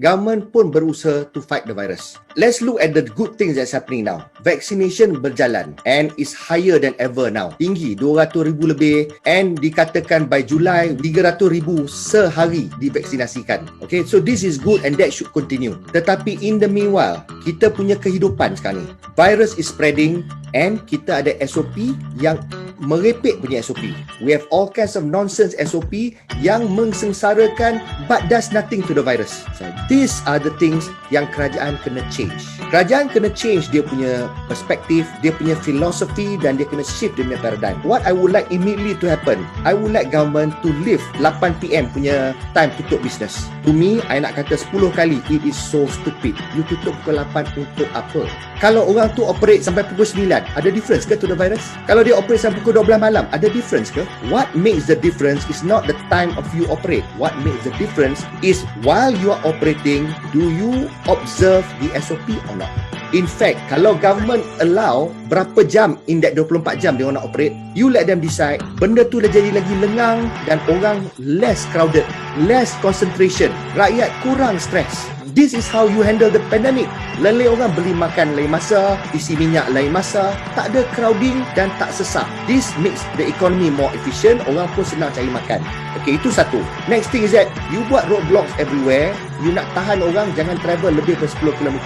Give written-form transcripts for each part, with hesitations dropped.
government pun berusaha to fight the virus. Let's look at the good things that's happening now. Vaccination berjalan and is higher than ever now. Tinggi, 200,000 lebih, and dikatakan by Julai 300,000 sehari divaksinasikan. Okay, so this is good and that should continue. Tetapi in the meanwhile, kita punya kehidupan sekarang ni, virus is spreading and kita ada SOP yang merepek punya SOP. We have all kinds of nonsense SOP yang mengsengsarakan but does nothing to the virus. So these are the things yang kerajaan kena change. Kerajaan kena change dia punya perspektif, dia punya philosophy, dan dia kena shift dia punya paradigm. What I would like immediately to happen, I would like government to lift 8 PM punya time tutup business. To me, I nak kata 10 kali, it is so stupid. You tutup pukul 8 untuk apa? Kalau orang tu operate sampai pukul 9, ada difference ke to the virus? Kalau dia operate sampai pukul 12 malam, ada difference ke? What makes the difference is not the time of you operate. What makes the difference is while you are operating, do you observe the SOP or not? In fact, kalau government allow berapa jam in that 24 jam dia orang nak operate, you let them decide, benda tu dah jadi lagi lengang dan orang less crowded, less concentration, rakyat kurang stress. This is how you handle the pandemic. Lain orang beli makan lain masa, isi minyak lain masa, tak ada crowding dan tak sesak. This makes the economy more efficient, orang pun senang cari makan. Okay, itu satu. Next thing is that you buat roadblocks everywhere, you nak tahan orang jangan travel lebih dari 10 km.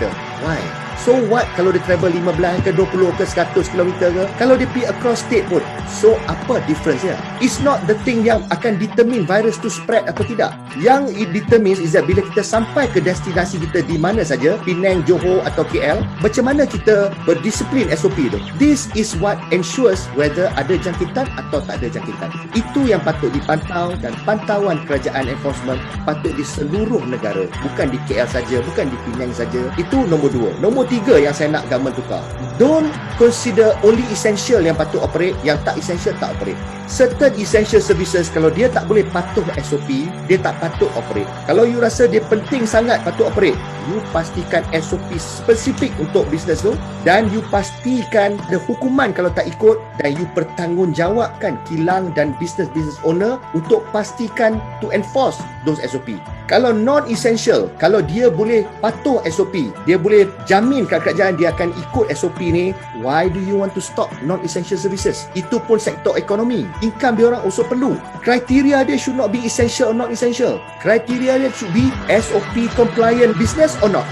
Why? So what kalau dia travel 15 ke 20 ke 100 km ke? Kalau dia pergi across state pun. So apa difference dia? It's not the thing yang akan determine virus tu spread atau tidak. Yang it determines is that bila kita sampai ke destinasi kita di mana saja, Penang, Johor atau KL, macam mana kita berdisiplin SOP tu. This is what ensures whether ada jangkitan atau tak ada jangkitan. Itu yang patut dipantau, dan pantauan kerajaan enforcement patut di seluruh negara. Bukan di KL saja, bukan di Penang saja. Itu nombor 2. Nombor 3 yang saya nak government tukar. Don't consider only essential yang patut operate, yang tak essential tak operate. Certain essential services, kalau dia tak boleh patuh SOP, dia tak patut operate. Kalau you rasa dia penting sangat patut operate, you pastikan SOP spesifik untuk bisnes tu, dan you pastikan ada hukuman kalau tak ikut, dan you bertanggungjawabkan kilang dan business owner untuk pastikan to enforce those SOP. Kalau non-essential, kalau dia boleh patuh SOP, dia boleh jamin kat kerajaan dia akan ikut SOP ni, why do you want to stop non-essential services? Itu pun sektor ekonomi. Income dia orang also perlu. Kriteria dia should not be essential or not essential. Kriteria dia should be SOP compliant business or not.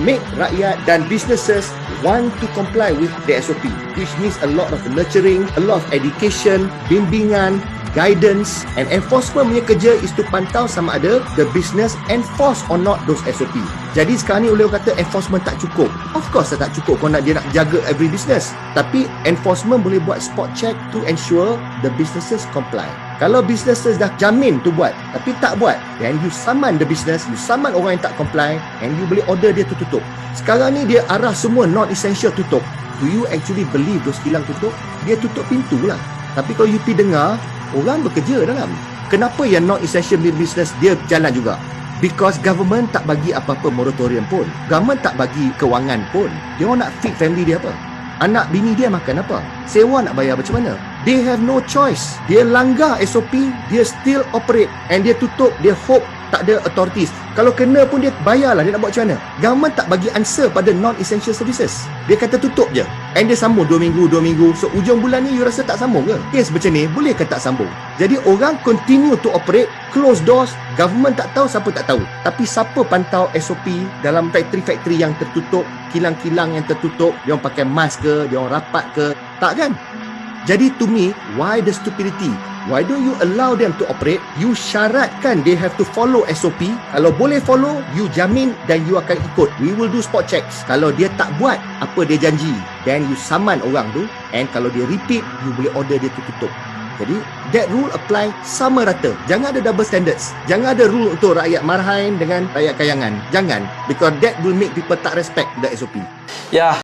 Make rakyat dan businesses want to comply with the SOP, which means a lot of nurturing, a lot of education, bimbingan, guidance, and enforcement punya kerja is to pantau sama ada the business enforce or not those SOP. Jadi sekarang ni oleh orang kata enforcement tak cukup. Of course tak cukup kalau dia nak jaga every business. Tapi enforcement boleh buat spot check to ensure the businesses comply. Kalau businesses dah jamin tu buat tapi tak buat, then you saman the business, you saman orang yang tak comply, and you boleh order dia tu tutup. Sekarang ni dia arah semua non-essential tutup. Do you actually believe those kilang tutup? Dia tutup pintu lah. Tapi kalau you pergi dengar, orang bekerja dalam. Kenapa yang non-essential business dia jalan juga? Because government tak bagi apa-apa moratorium pun. Government tak bagi kewangan pun. Dia orang nak feed family dia apa? Anak bini dia makan apa? Sewa nak bayar macam mana? They have no choice. Dia langgar SOP, dia still operate, and dia tutup, dia hope tak ada authorities. Kalau kena pun dia bayarlah, dia nak buat macam mana? Government tak bagi answer pada non-essential services. Dia kata tutup je. And dia sambung 2 minggu. So ujung bulan ni you rasa tak sambung ke? Kes macam ni boleh ke tak sambung? Jadi orang continue to operate, close doors, government tak tahu, siapa tak tahu. Tapi siapa pantau SOP dalam factory-factory yang tertutup, kilang-kilang yang tertutup, dia orang pakai mask ke, dia orang rapat ke? Tak kan? Jadi to me, why the stupidity? Why don't you allow them to operate? You syaratkan they have to follow SOP. Kalau boleh follow, you jamin dan you akan ikut. We will do spot checks. Kalau dia tak buat apa dia janji, then you saman orang tu. And kalau dia repeat, you boleh order dia tutup. Jadi, that rule apply sama rata. Jangan ada double standards. Jangan ada rule untuk rakyat marhain dengan rakyat kayangan. Jangan. Because that will make people tak respect the SOP. Ya.